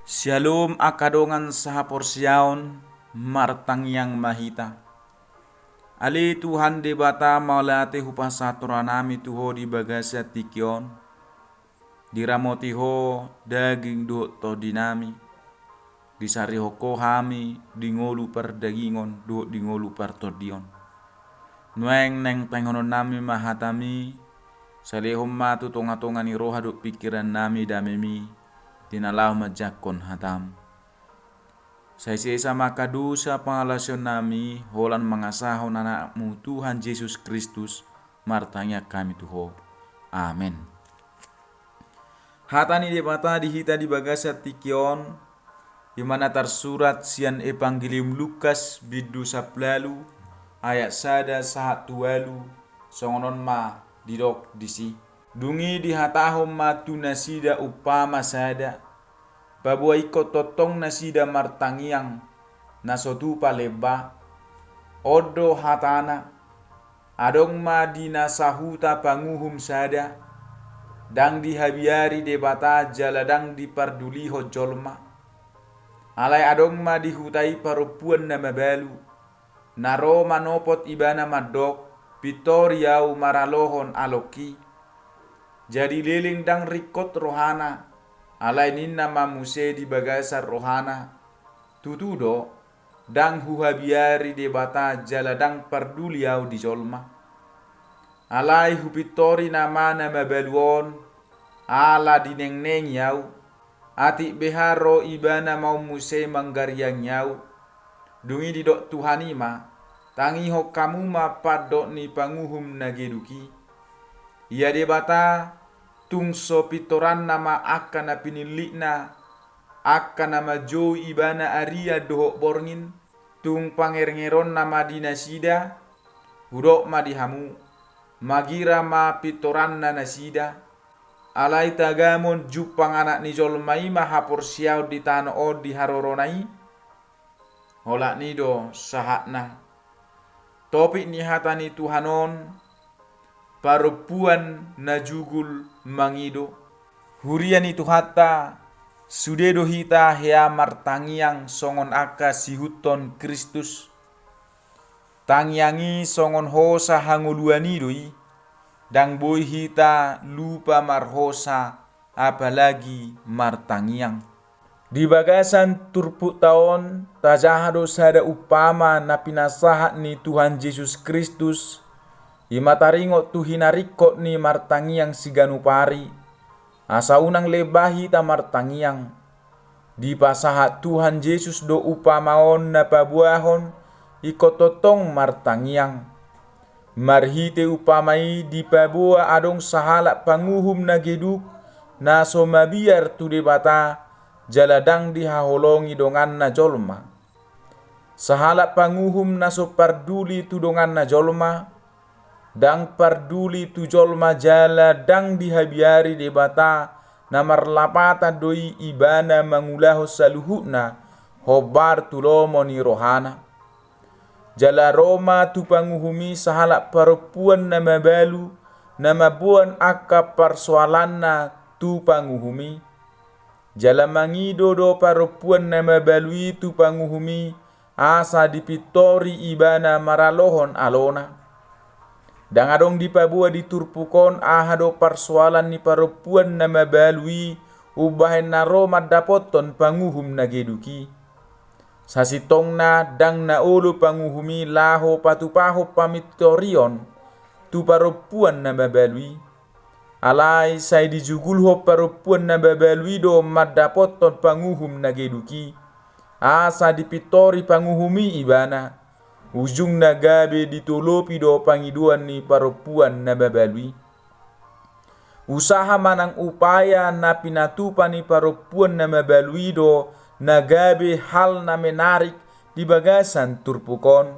Shalom akadongan sahaporsiaon martang yang mahita. Ali Tuhan debata maulate hupasaturanami tuho di bagasa tikion. Diramotiho daging do to dinami. Disariho kohami dingolu per dagingon do dingolu per todion. Nueng neng pengonon nami mahatami. Salehom matu tonga-tonga ni roha do pikiran nami damemi. Tinalau majakon hatam. Saya sesa makadusa pangalasyon nami holan mangasahon anakmu Tuhan Yesus Kristus martanya kami tuho. Amin. Hatani debata dihita di bagasa tikion di mana tersurat sian Evangelium Lukas bidu saplalu ayat sada sahat tualu songonon ma didok disi. Dungi dihatahom matu nasida upama sada. Babua iko totong nasida martangiang nasotu paleba. Odo hatana. Adong madina sahuta panguhum sada. Dang dihabiari debata jaladang diparduliho jolma. Alay adong madihutai parupuan na mabalu. Naro manopot ibana madok. Pitoriau maralohon aloki. Jadi liling dang rikot rohana. Alay ninna mamuse di bagasar rohana. Tutudo. Dang huhabiari debata jaladang parduliau di jolma. Alay hupitori nama mabaluon. Ala dineng-neng yau. Atik beharo ibana mau muse manggariang yau. Dungi didok Tuhanima. Tangiho kamu mapadok ni panguhum nageduki. Ia debata tungso pitoran nama akan na pinilikna akan nama jo ibana aria dohok borngin tung pangerengeron nama dinasida hudok madihamu magira ma pitoran na nasida alai tagamon jupang anak ni jolmai mahapor siau di tanah o di haroronai holak nido sahatna topik ni hatani Tuhanon parupuan na jugul mangido. Hurian itu hatta sudedo hita hea martangiang songon aka sihuton Kristus. Tangiangi songon hosa hanguluanidoi. Dang boy hita lupa marhosa apalagi martangiang. Di bagasan turpuk taon tajahado sada upama na pinasahat ni Tuhan Yesus Kristus. Imataringo tu hinarikot ni martangiang siganupari. Asa unang lebahi ta martangiang. Di pasahat Tuhan Yesus do upamaon na pabuahon ikototong martangiang. Marhite upamai di pabua adong sahalak panguhum na geduk na somabiar tu debata jaladang dihaholongi dongan na jolma. Sahalak panguhum na soparduli tu dongan na jolma. Dang parduli tu jolma jala dang dihabiari debata namar lapata doi ibana mangulahu saluhutna hobar tulomo ni rohana. Jala Roma tu panguhumi sahalak parupuan na mabalu na mabuan akka persoalanna tu panguhumi. Jala mangido do parupuan na mabalui tu panguhumi asa dipitori ibana maralohon alona. Dang adong di pabua diturpukon ahado persoalan ni parupuan na mabalui ubahen na Roma dapoton panguhum na geduki. Sasitong na dang na ulo panguhumi laho patupaho pamitorion tu parupuan na mabalui. Alay say dijugulho parupuan na mabalui do madapoton panguhum na geduki. Asa dipitori panguhumi ibana. Ujung nagabe ditolopi do pangiduan ni parupuan na babalui. Usaha manang upaya na pinatupan ni parupuan na mabalui do nagabe hal na menarik di bagasan turpukon.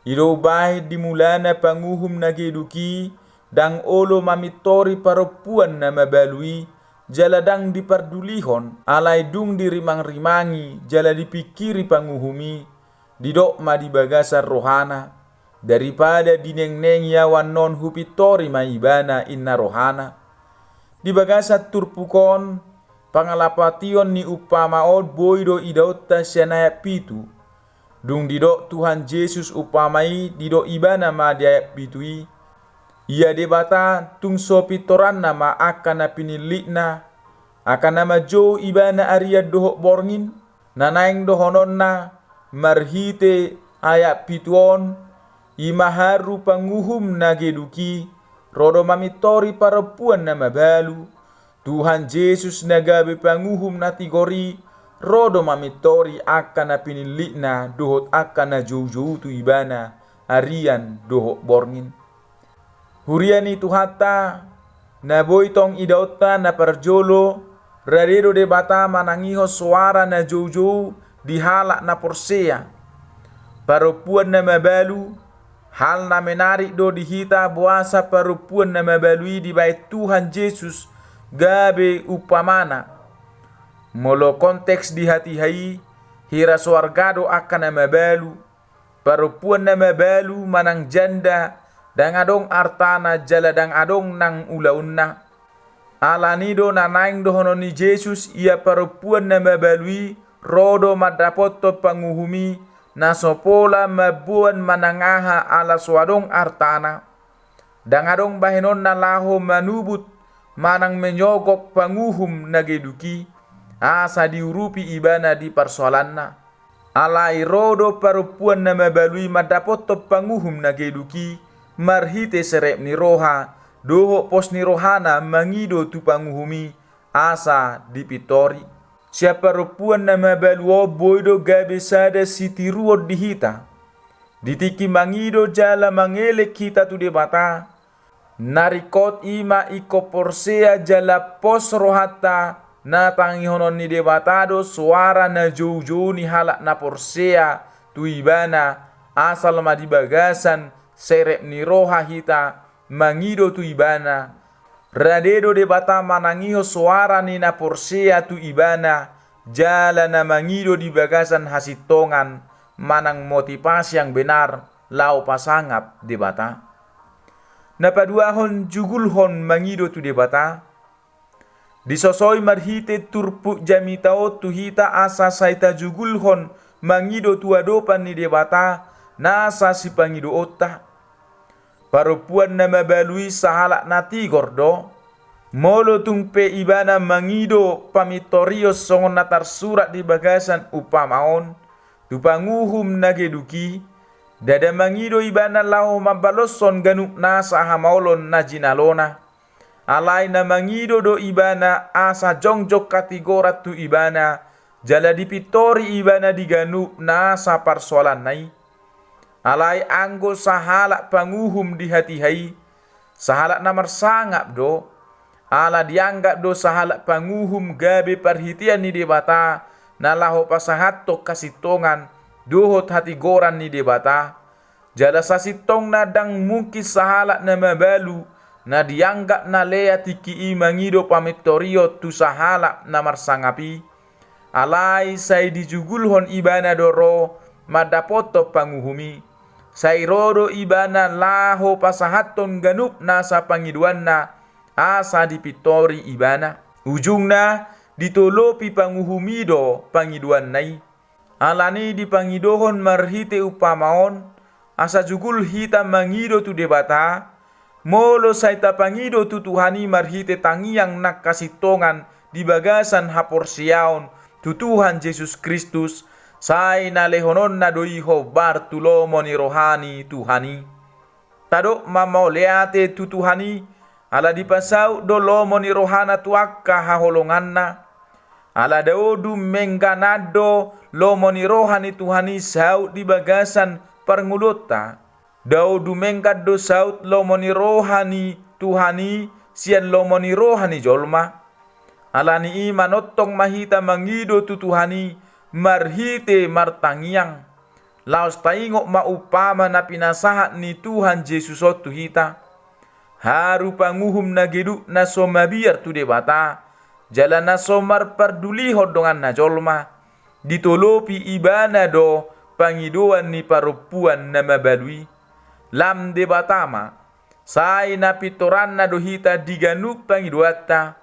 Ido bahe dimulana panguhum na geduki dang olo mamitori parupuan na mabalui jaladang dipardulihon alay dung dirimang-rimangi jala dipikiri panguhumi. Didok ma di bagasar rohana daripada dineng-neng yawan non hupitori maibana inna rohana. Di bagasat turpukon pangalapation ni upamaon boy do idauta sianaya pitu. Dung dido Tuhan Yesus upamai dido ibana ma di ayat pitui. Ia debata tung sopi toran nama akan na pinilikna akan nama jo ibana aria dohok borngin nanaing dohonon na marhite ayat pituon imaharu panguhum na geduki rodo mamitori parapuan nama balu Tuhan Yesus nagabe panguhum na tigori rodo mamitori akan na pinilikna dohot akan na jo tu ibana arian dohok borngin. Huriani tuhata na boitong idauta na parjolo radero de bata manangiho suara na jojo di halak na porsea parupuan na mabalu hal na menarik do dihita buasa parupuan na mabalui di bait Tuhan Yesus gabe upamana molo konteks di hati hai hira suargado akan na mabalu parupuan na mabalu manang janda dang adong artana jala dang adong nang ulaunna alanido na naing dohono ni Jesus ia parupuan na mabalui rodo madapoto panguhumi na sopola mabuan manangaha ala suadong artana dang adong bahenon na laho manubut manang menyogok panguhum na geduki asa diurupi ibana di persoalanna alai rodo parupuan na mabalui madapoto panguhum na geduki marhite serep ni roha doho pos ni rohana mangido tu panguhumi asa dipitori siapa rupuan na mabaluo boido gabe sada sitiruo dihita ditiki mangido jala mangele kita tu debata narikot ima iko porsea jala pos rohata na tangihonon ni debatado suara na jojo ni halak na porsea tu ibana asal madi bagasan serep ni roha hita mangido tu ibana radedo de bata manangiho suara ni na porsea tu ibana jala na mangido di bagasan hasitongan manang motivasi yang benar lau pasangap de bata napaduahon jugulhon mangido tu de bata disosoi marhite turpu jamitao tu hita asa saita jugulhon mangido tu adopan ni de bata nasa si pangido otta parupuan na mabalui sahalak nati gordo molo tungpe ibana mangido pamitorio songon natar surat di bagasan upamaon tu panguhum nageduki dada mangido ibana lau mabaloson ganuk nasa hamaolon na jinalona alai na mangido do ibana asa jongjok katigorat tu ibana jala dipitori ibana diganuk nasa parsoalan nai alai anggo sahalak panguhum di hati hai sahalak namar sangap do ala dianggap do sahalak panguhum gabe perhitian ni debata na laho pasahato kasitongan dohot hati goran ni debata jala sasitong nadang mungkin sahalak na mabalu na dianggap na lea tiki mangido pamitorio tu sahalak namar sangapi alai say dijugulhon ibana doro madapoto panguhumi sairodo ibana laho pasahaton ganup nasa pangiduanna asa dipitori ibana ujungna ditolopi panguhumido pangiduan nai alani dipangidohon marhite upamaon asa jugul hita mangido tu debata molo saita pangido tu Tuhani marhite tangiang nak kasitongan di bagasan haporsiaon tu Tuhan Yesus Kristus sai na lehonon na doiho bartulo moni rohani Tuhani tado mamau leate tu Tuhani ala dipasau do lo moni rohana tuakka haholonganna ala daudu mengganado lo moni rohani Tuhani sau di bagasan parngulota daudu mengkado saut lo moni rohani Tuhani sian lo moni rohani jolma alani imanotong mahita mangido tu Tuhani marhite martangiang laos taingok maupama na pinasahat ni Tuhan Yesus otu hita haru panguhum na geduk na somabiar tu debata jala na somar parduli hodongan na jolma ditolopi ibana do pangidoan ni parupuan na mabalui lam debatama sai na pitoran na dohita diganuk pangiduata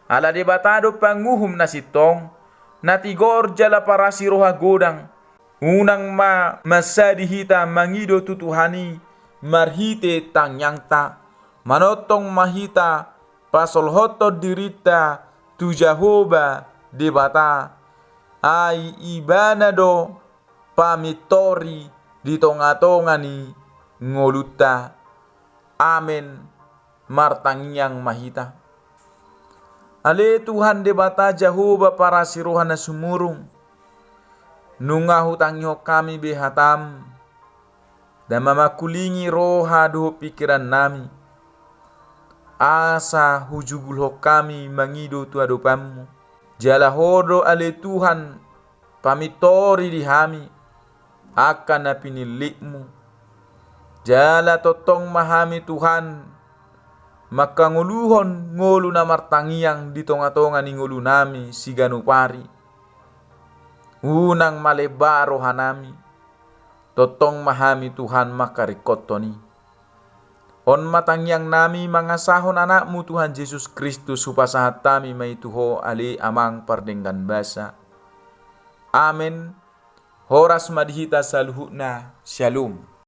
Ala debatado panguhum nasitong, natigor jala parasi roha godang, unang masadi hita mangido tutuhani, marhite tangyangta, manotong mahita, pasol hoto dirita, tu Jahoba debata, ai ibana do pamitori di tonga-tongani ngoluta. Amen martangyang mahita. Ale Tuhan debata Jahoba para sirohan na sumurong, nunga hutangyo kami behatam, dan mamakulingi roha doho pikiran nami, asa hujugul ho kami mangido tuadopamu. Jala hodo ale Tuhan pamitori di hami, akan na pinilikmu. Jala totong mahami Tuhan, maka nguluhon ngolu na martangiang di tonga-tonga ni ngulu nami siganupari. Unang malebaro hanami, totong mahami Tuhan maka rikotoni. On matangiang nami mangasahon anakmu Tuhan Yesus Kristus supasahat tami may tuho ali amang pardenggan basa. Amen. Horas madhita saluhuna. Shalom.